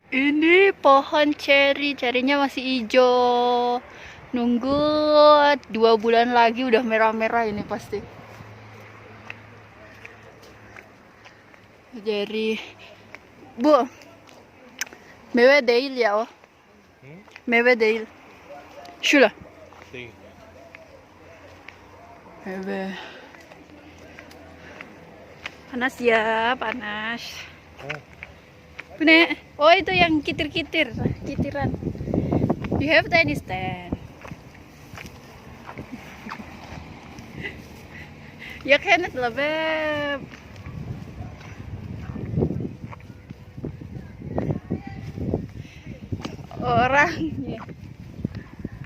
Ini pohon ceri, cerinya masih hijau. Nunggu 2 bulan lagi udah merah-merah ini pasti. Jadi, Bu, meyve değil ya o. Meyve değil. Şura. Değil. Meyve. Panas ya, panas. Oh, Bune, oh itu yang kitir-kitir, kitiran. You have tiny stand. Ya kayaknya lah, Beb. Orangnya.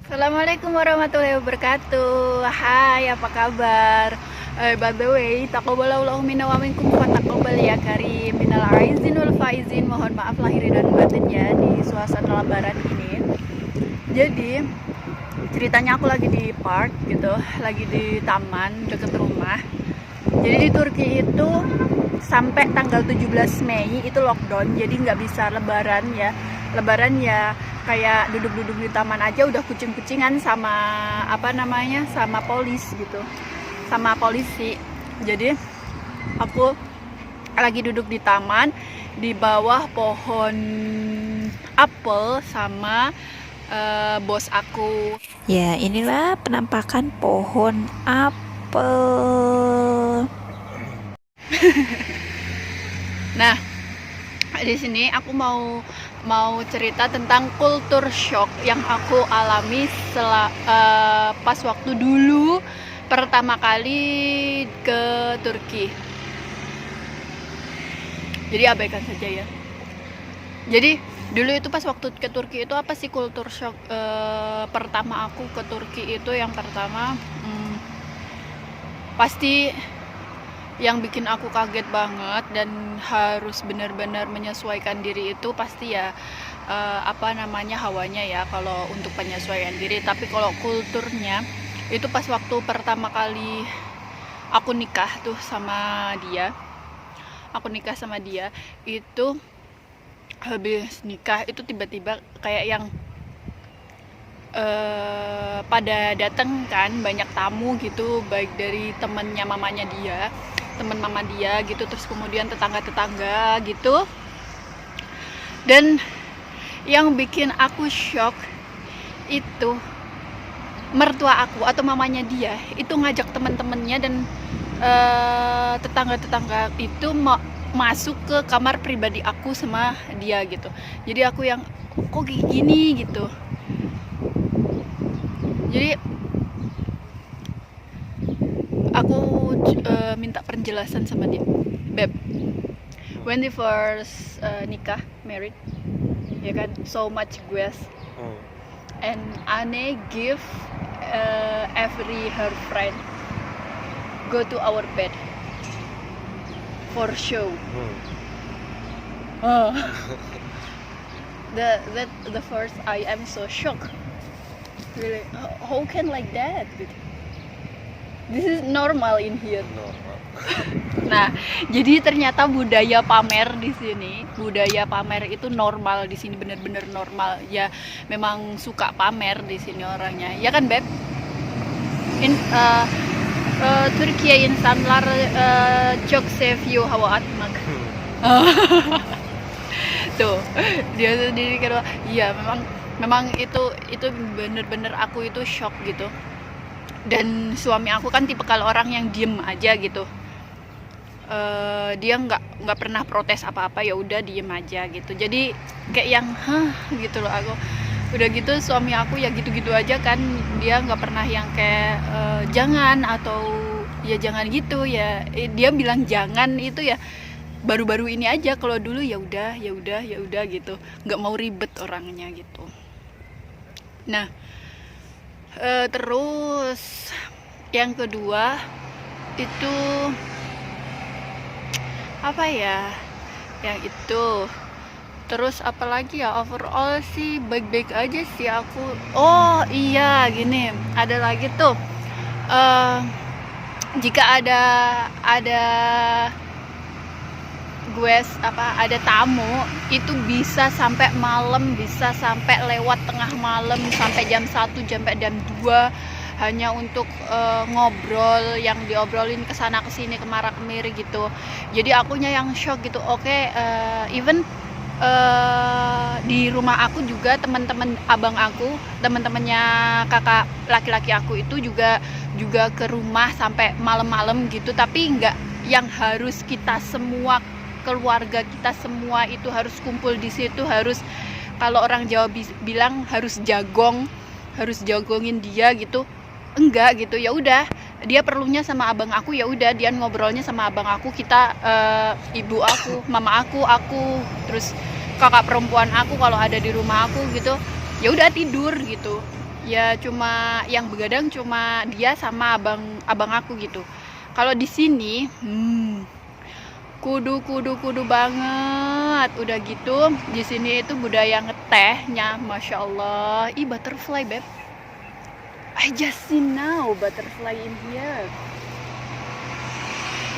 Assalamualaikum warahmatullahi wabarakatuh. Hai, apa kabar? By the way, taqabbalallahu minna wa minkum wa taqabbal ya karim. Minal aizin wal faizin. Mohon maaf lahir dan batin ya di suasana lebaran ini. Jadi, ceritanya aku lagi di park gitu, lagi di taman deket rumah. Jadi di Turki itu sampai tanggal 17 Mei itu lockdown, jadi nggak bisa lebaran ya. Lebaran ya kayak duduk-duduk di taman aja udah kucing-kucingan sama sama polisi. Jadi aku lagi duduk di taman di bawah pohon apel sama bos aku. Ya, inilah penampakan pohon apel. Nah, di sini aku mau cerita tentang culture shock yang aku alami pas waktu dulu pertama kali ke Turki. Jadi abaikan saja ya. Jadi dulu itu pas waktu ke Turki itu apa sih culture shock pertama aku ke Turki itu yang pertama pasti yang bikin aku kaget banget dan harus benar-benar menyesuaikan diri itu pasti ya hawanya ya kalau untuk penyesuaian diri. Tapi kalau kulturnya itu pas waktu pertama kali aku nikah sama dia itu habis nikah itu tiba-tiba kayak yang pada datang kan banyak tamu gitu, baik dari temen mama dia gitu, terus kemudian tetangga-tetangga gitu. Dan yang bikin aku shock itu mertua aku atau mamanya dia itu ngajak teman-temannya dan tetangga-tetangga itu masuk ke kamar pribadi aku sama dia gitu. Jadi aku yang kok kayak gini gitu. Jadi aku minta penjelasan sama dia. Beb, when we first married, ya kan, so much guest, oh, and Ane give every her friend go to our bed for show. Oh. The first I am so shocked. Really, how can like that? This is normal in here. normal. Nah, jadi ternyata budaya pamer di sini, budaya pamer itu normal di sini, bener-bener normal. Ya, memang suka pamer di sini orangnya. Ya kan, Beb? Türkiye insanlar çok seviyor hava atmak. Tuh, dia sendiri kira, iya memang itu bener-bener aku itu shock gitu. Dan suami aku kan tipe kalau orang yang diem aja gitu. Dia nggak pernah protes apa-apa, ya udah diem aja gitu. Jadi kayak yang gitu loh aku. Udah gitu suami aku ya gitu-gitu aja kan, dia nggak pernah yang kayak jangan atau ya jangan gitu ya. Dia bilang jangan itu ya baru-baru ini aja. Kalau dulu ya udah gitu, nggak mau ribet orangnya gitu. Nah, terus yang kedua itu apa ya, yang itu. Terus apalagi ya, overall sih baik-baik aja sih aku. Oh iya, gini, ada lagi tuh, jika ada ada tamu itu bisa sampai malam, bisa sampai lewat tengah malam, sampai jam 1 sampai jam 2 hanya untuk ngobrol, yang diobrolin kesana kesini kemara kemiri gitu. Jadi akunya yang shock gitu. Oke, even di rumah aku juga teman-teman abang aku, teman-temannya kakak laki-laki aku itu juga ke rumah sampai malam-malam gitu, tapi nggak yang harus kita semua, keluarga kita semua itu harus kumpul di situ, harus, kalau orang Jawa bilang harus jagongin dia gitu. Enggak gitu, ya udah dia perlunya sama abang aku, ya udah dia ngobrolnya sama abang aku, kita ibu aku, mama aku, terus kakak perempuan aku kalau ada di rumah aku gitu, ya udah tidur gitu. Ya cuma yang begadang cuma dia sama abang aku gitu. Kalau di sini kudu banget. Udah gitu di sini itu budaya ngetehnya, masya Allah. Ih, butterfly beb, I just see now butterfly in here.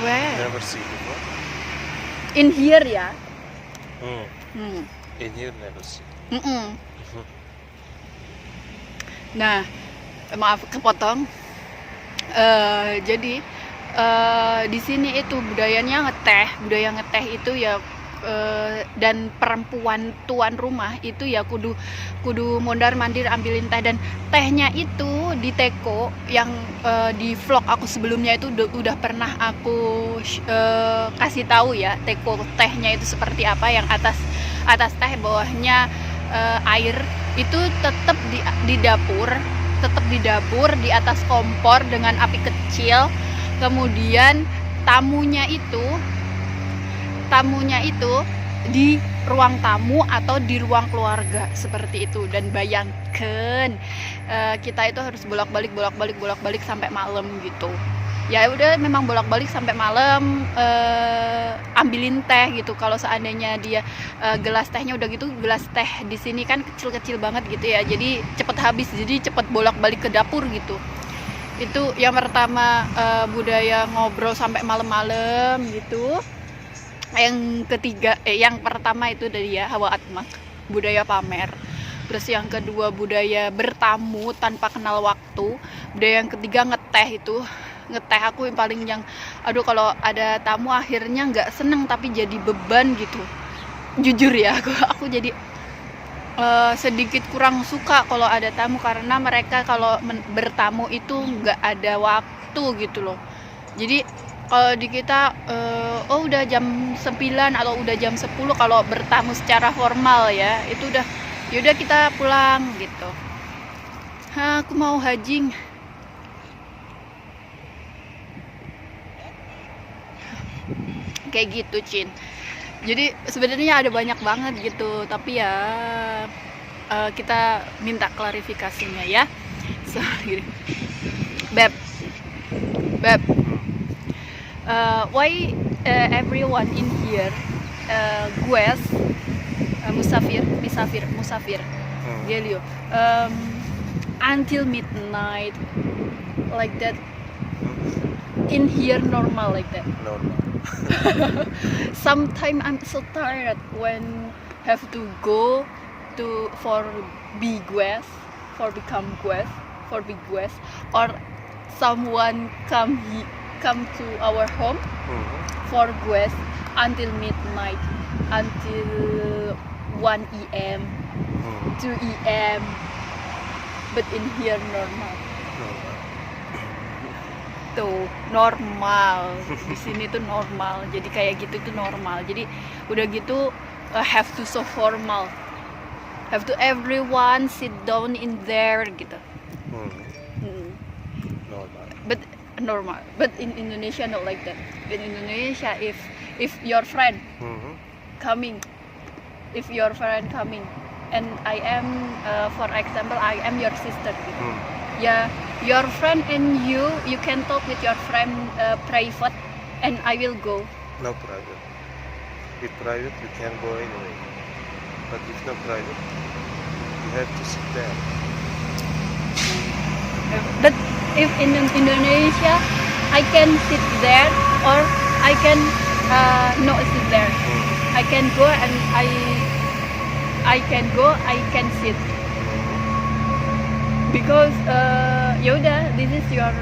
Where? Never see before. In here ya. In here never see. Nah, maaf kepotong. Jadi di sini itu budaya ngeteh itu ya, dan perempuan tuan rumah itu ya kudu mondar mandir ambilin teh, dan tehnya itu di teko yang di vlog aku sebelumnya itu udah pernah aku kasih tahu ya, teko tehnya itu seperti apa, yang atas teh bawahnya air, itu tetap di dapur di atas kompor dengan api kecil. Kemudian tamunya itu di ruang tamu atau di ruang keluarga seperti itu. Dan bayangkan kita itu harus bolak-balik sampai malam gitu. Ya udah, memang bolak-balik sampai malam, ambilin teh gitu. Kalau seandainya dia gelas tehnya udah gitu, gelas teh di sini kan kecil-kecil banget gitu ya, jadi cepet habis, jadi cepet bolak-balik ke dapur gitu. Itu yang pertama, budaya ngobrol sampai malam-malam gitu. Yang ketiga, yang pertama itu dari ya hawa atmak, budaya pamer. Terus yang kedua budaya bertamu tanpa kenal waktu. Budaya yang ketiga ngeteh itu. Ngeteh aku yang paling aduh, kalau ada tamu akhirnya nggak seneng tapi jadi beban gitu. Jujur ya, aku jadi sedikit kurang suka kalau ada tamu, karena mereka kalau bertamu itu nggak ada waktu gitu loh. Jadi kalau di kita udah jam 9 atau udah jam 10 kalau bertamu secara formal ya, itu yaudah kita pulang gitu. Aku mau hajing. Kayak gitu, Cin. Jadi sebenarnya ada banyak banget gitu, tapi ya kita minta klarifikasinya ya. So, gini. Beb, why everyone in here gues musafir Gelio, until midnight like that, in here normal like that? Normal. Sometimes I'm so tired when have to go to for big guest, for become guest, or someone come to our home for guest until midnight, until 1 a.m. 2 a.m. But in here normal. Tuh normal, di sini tuh normal, jadi kayak gitu tuh normal. Jadi udah gitu have to so formal, have to everyone sit down in there gitu. Normal, but in Indonesia not like that. In Indonesia, if your friend coming, and I am for example I am your sister gitu. Yeah, your friend and you can talk with your friend private, and I will go. No private. With private you can go anyway. But if no private, you have to sit there. But if in Indonesia, I can sit there or I can noise is there. I can go and I can go, I can sit. Because yaudah, this is your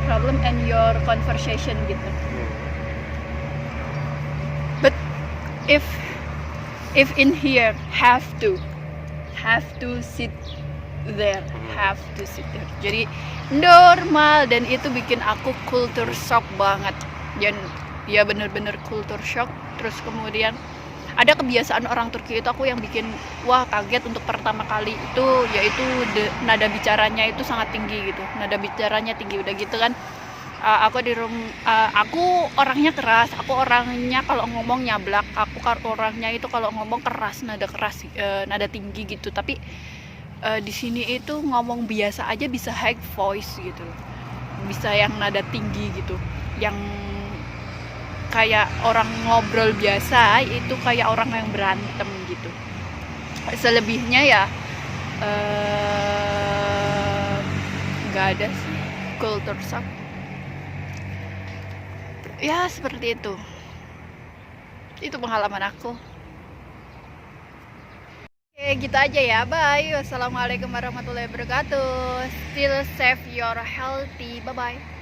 problem and your conversation gitu. But if in here have to sit there, have to sit there. Jadi normal, dan itu bikin aku culture shock banget. Dan ya bener-bener culture shock. Terus kemudian ada kebiasaan orang Turki itu aku yang bikin wah kaget untuk pertama kali itu, yaitu nada bicaranya itu sangat tinggi gitu. Nada bicaranya tinggi udah gitu kan. Aku orangnya keras, aku orangnya kalau ngomong nyablak, aku orangnya itu kalau ngomong keras, nada tinggi gitu. Tapi di sini itu ngomong biasa aja bisa high voice gitu loh. Bisa yang nada tinggi gitu. Yang kayak orang ngobrol biasa, itu kayak orang yang berantem gitu. Selebihnya ya nggak ada sih culture shock. Ya seperti itu. Itu pengalaman aku. Oke, gitu aja ya. Bye. Wassalamualaikum warahmatullahi wabarakatuh. Still save your healthy. Bye bye.